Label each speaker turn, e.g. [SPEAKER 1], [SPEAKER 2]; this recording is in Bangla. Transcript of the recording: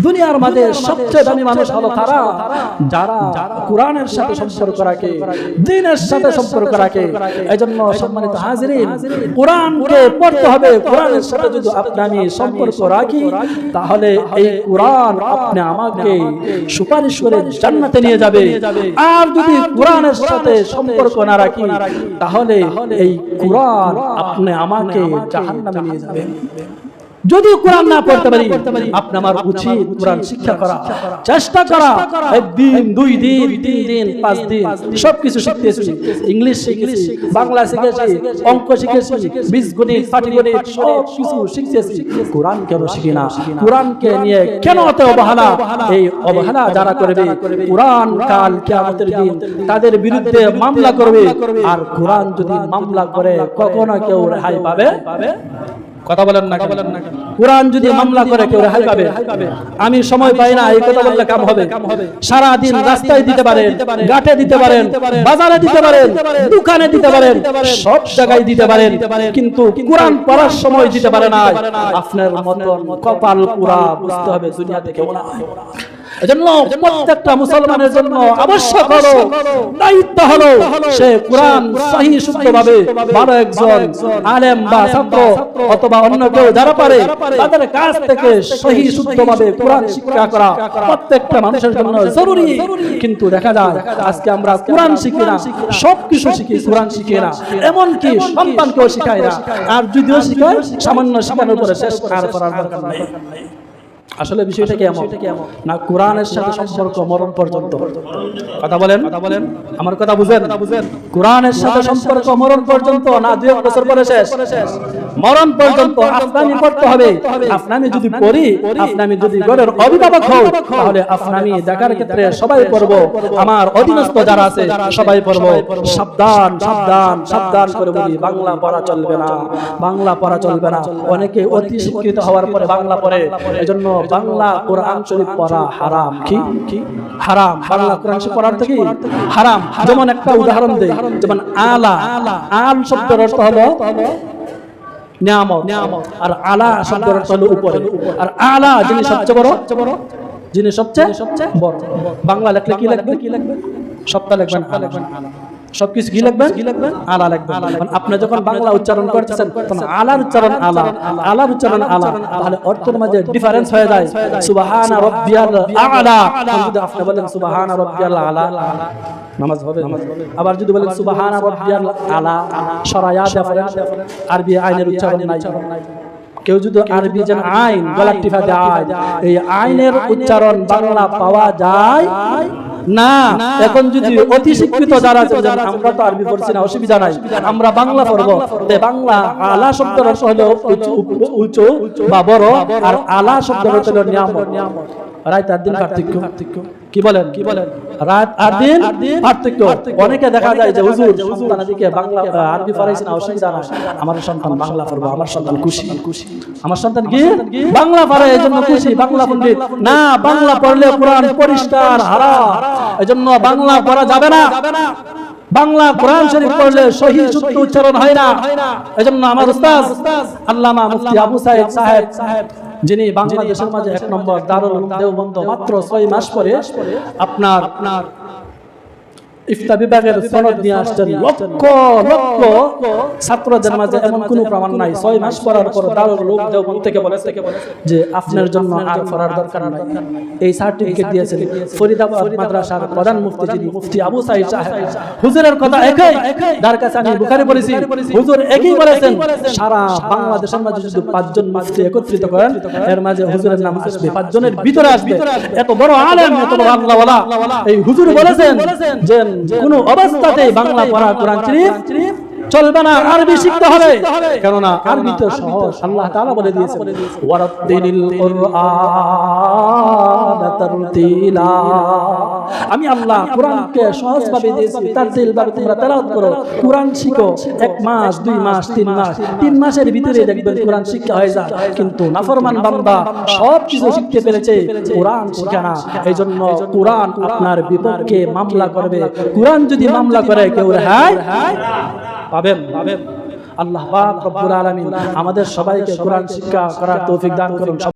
[SPEAKER 1] দুনিয়ার মাঝে সবচেয়ে দামি মানুষ হলো তারা যারা কোরআনের সাথে সম্পর্ক রাখে, দ্বীনের সাথে সম্পর্ক রাখে। এজন্য সম্মানিত হাজিরিন, কোরআনকে পড়তে হবে। কোরআনের সাথে যদি আমি সম্পর্ক রাখি, তাহলে এই কোরআন আপনি আমাকে সুপারিশ করে জান্নাতে নিয়ে যাবে। আর যদি কোরআনের সাথে সম্পর্ক না রাখি, তাহলে এই কোরআন আপনি আমাকে জাহান্নামে নিয়ে যাবে। যদি কোরআন না পড়তে পারি, আপনি আমার উচিত কোরআন শিক্ষা করা, চেষ্টা করা। একদিন, 2 দিন, 3 দিন, 5 দিন সবকিছু শিখতেছি। ইংলিশ শিখেছি, বাংলা শিখেছি, অঙ্ক শিখেছি, বীজগণিত, পাটিগণিত সব কিছু শিখতেছি। কোরআন কেন শিখি না? কোরআনকে নিয়ে কেন এত অবহেলা? এই অবহেলা যারা করবে, কোরআন কাল কিয়ামতের দিন তাদের বিরুদ্ধে মামলা করবে। আর কোরআন যদি মামলা করে, কখনো কেউ রেহাই পাবে? কথা বলেন না। কোরআন যদি মামলা করে, কেউ রেহাই পাবে? আমি সময় পাই না, এই কথা বললে কাম হবে? সারা দিন রাস্তায় দিতে পারেন, ঘাটে দিতে পারেন, বাজারে দিতে পারেন, দোকানে দিতে পারেন, সব জায়গায় দিতে পারেন, কিন্তু কোরআন পড়ার সময় দিতে পারে না। আপনার মতন কপাল পুরা বুঝতে হবে দুনিয়াতে কেউ না। এজন্য প্রত্যেকটা মুসলমানের জন্য আবশ্যক হলো, দায়িত্ব হলো, সে কোরআন সহি শুদ্ধভাবে ভালো একজন আলেম বা ছাত্র অথবা অন্য কেউ যারা পারে তাদের কাছ থেকে সহি শুদ্ধভাবে কোরআন শিক্ষা করা প্রত্যেকটা মানুষের জন্য জরুরি। কিন্তু দেখা যায় আজকে আমরা কোরআন শিখি না, সবকিছু শিখি, কোরআন শিখি না, এমনকি সন্তানকেও শিখাই না। আর যদিও শিখাই, সামান্য শিখানোর পরে শেষ আর করার দরকার নাই। আসলে বিষয়টা কি এমন না, কোরআনের সাথে সম্পর্ক মরণ পর্যন্ত। কথা বলেন, আমার কথা বুঝেন? কোরআনের সাথে সম্পর্ক মরণ পর্যন্ত না, 2 বছর পরে শেষ, মরণ পর্যন্ত আপনামি পড়তে হবে। আপনামি যদি পড়ি, আপনামি যদি ঘরের অভিভাবক হও, তাহলে আপনামি দেখার ক্ষেত্রে সবাই পড়ব, আমার অধীনস্থ যারা আছে সবাই পড়ব। সাবধান সাবধান সাবধান করে বলি, বাংলা পড়া চলবে না, বাংলা পড়া চলবে না। অনেকে অতি শিক্ষিত হওয়ার পরে বাংলা পড়ে, এজন্য বাংলা কোরআন শরীফ পড়া হারাম। কি হারাম? বাংলা কোরআন শরীফ পড়ার থেকে হারাম। যেমন একটা উদাহরণ দেই, যেমন আলা, আল শব্দের অর্থ হলো নিয়ামত, আর আলা শব্দের অর্থ হলো উপরে। আর আলা যিনি সবচেয়ে বড়, যিনি সবচেয়ে বড়। বাংলা লেখলে কি লিখবে? সবটা লিখবেন আলা। সবকিছু কি লিখবেন? আলা লিখবেন। আপনি যখন বাংলা উচ্চারণ করতেছেন, তখন আলার উচ্চারণ আলা, আলার উচ্চারণ আলা, তাহলে অর্থের মাঝে ডিফারেন্স হয়ে যায়। সুবহান রাব্বিয়াল আলা, যদি আপনি বলেন সুবহান রাব্বিয়াল আলা, নামাজ হবে। আবার যদি বলেন সুবহান রাব্বিয়াল আলা, সরায়া দেফারেন, আরবি আইনের উচ্চারণ নাই। কেউ যদি আরবি যেন আইন গলা টিপা দেয়, এই আইনের উচ্চারণ বাংলা পাওয়া যায় না। এখন যদি অতি শিক্ষিত যারা আছে, আমরা তো আরবি পড়ছি না, অসুবিধা নাই, আমরা বাংলা পড়বো। বাংলা আলা শব্দের অর্থ হলো উঁচু বা বড়, আর আলা শব্দের অর্থ হলো নিয়ামত। রাত আর দিন পার্থক্য। কি বলেন? রাত আর দিন পার্থক্য। অনেকে দেখা যায় যে হুজুর সন্তানকে বাংলা আরবি পড়াইছেন, অসুবিধা না, আমার সন্তান বাংলা পড়বো, আমার সন্তান খুশি। আমার সন্তান কি বাংলা পড়ে, এজন্য খুশি, বাংলা পণ্ডিত না। বাংলা পড়লে কোরআন পরিষ্কার হারাম, এজন্য বাংলা পড়া যাবে না। বাংলা কোরআন শরীফ পড়লে সহি শুদ্ধ উচ্চারণ হয় না। এজন্য আমার উস্তাদ আল্লামা মুফতি আবু সাইদ সাহেব, যিনি বাংলাদেশের মাঝে 1 নম্বর দারুল উলুম দেওবন্দ, মাত্র 6 মাস পরে আপনার ইফতা বিভাগের সনদ নিয়ে আসছেন। লক্ষ লক্ষ ছাত্রদের মাঝে এমন কোনো প্রমাণ নাই 6 মাস পড়ার পর দারুল উলুম দেওবন্দ থেকে বলেছে যে আপনার জন্য আর পড়ার দরকার নাই। এই সার্টিফিকেট দিয়েছেন ফরিদাবাদ মাদ্রাসার প্রধান মুফতি, যিনি মুফতি আবু সাইদ সাহেব। হুজুরের কথা একই, যার কাছে আমি বুখারী পড়েছি, হুজুর একই বলেছেন। সারা বাংলাদেশের মাঝে যদি 5 জন মুফতি একত্রিত করেন, এর মাঝে হুজুরের নাম আসবে, 5 জনের ভিতরে আসবে। এত বড় আলেম, এত বড় আল্লাহওয়ালা, এই হুজুর বলেছেন যে কোন অবস্থাতেই বাংলা পড়া কোরআন শরীফ চলবে না, আরবি শিখতে হবে। কেননা আরবি তো সহজ, আল্লাহ তাআলা বলে দিয়েছেন ওয়ারাতিলিল কুরআন তারতিলা। আমি আল্লাহ কোরআনকে সহজভাবে দিয়েছি, তারতিল ভাবে তোমরা তেলাওয়াত করো, কোরআন শিখো। 1 মাস 2 মাস 3 মাস, 3 মাসের ভিতরে দেখবেন কোরআন শিক্ষা হয়ে যায়। কিন্তু নাফরমান বান্দা সব কিছু শিখতে পেরেছে, কোরআন শিখে না। এইজন্য কোরআন আপনার বিপক্ষে মামলা করবে। কোরআন যদি মামলা করে, কেউ রেহাই পাবেন। আল্লাহ পাক রব্বুল আলামিন আমাদের সবাইকে কোরআন শিক্ষা করার তৌফিক দান করুন।